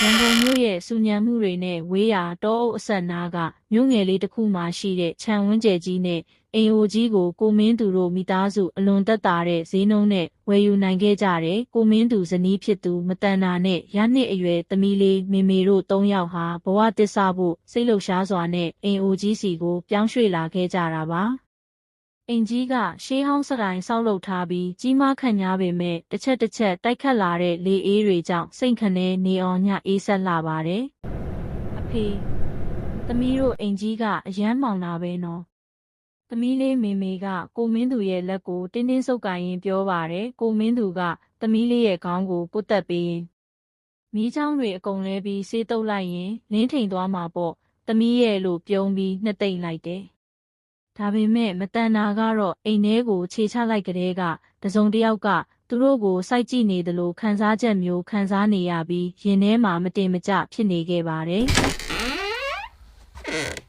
ရန်ကုန်မြို့ရဲ့စူညံမှုတွေနဲ့ဝေးရာတောအုပ်အဆက်နားကမြို့ငယ်လေးတစ်ခုမှရှိတဲ့ခြံဝန်းကျယ်ကြီးနဲ့အိမ်အိုကြီးကိုကိုမင်းသူတို့မိသားစုအလွန်သက်သာတဲ့ဈေးနှုန်းနဲ့ဝယ်ယူနိုင်ခဲ့ကြတယ်။ကိုမင်းသူဇနီးဖြစ်သူမတန်နာနဲ့ရနှစ်အရွယ်သမီးလေးမေမေတို့၃ယောက်ဟာဘဝတစ္ဆဖို့စိတ်လှုပ်ရှားစွာနဲ့အိမ်အိုကြီးစီကိုပြောင်းရွှေ့လာခဲ့ကြတာပါ။အိမ်ကြီးကရှေးဟောင်းစတိုင်ဆောက်လုပ်ထားပြီးကြီးမားခန့်ညားပေမဲ့တစ်ချက်တိုက်ခတ်လာတဲ့လေအေးတွေကြောင့်စိတ်ခနဲနေအောင်ညအေးဆက်လာပါတယ်။အဖေသမီးတို့အိမ်ကြီးကအယမ်းမောင်တာပဲနော်။သမီးလေးမေမေကကိုမင်းသူရဲ့လက်ကိုတင်းတင်းဆုပ်ကိုင်ရင်ပြောပါတယ်။ကိုမင်းသူကသမီးလေးရဲ့ခေါင်းကိုပုတ်တက်ပေးရင်မီးချောင်းတွေအကုန်လဲပြီးဆေးတုပ်လိုက်ရင်လင်းထိန်သွားမှာပေါ့။သမီးရဲ့လို့ပြုံးပြီးနှစ်သိမ့်လိုက်တယ်။ဒါပေမဲ့မတန်နာကတော့အိမ်ထဲကိုခြေချလိုက်ကြတဲ့ကတစုံတစ်ယောက်ကသူတို့ကိုစိုက်ကြည့်နေသလိုခံစားချက်မျိုးခံစားနေရပြီးရင်ထဲမှာမတင်မကျဖြစ်နေခဲ့ပါတယ်။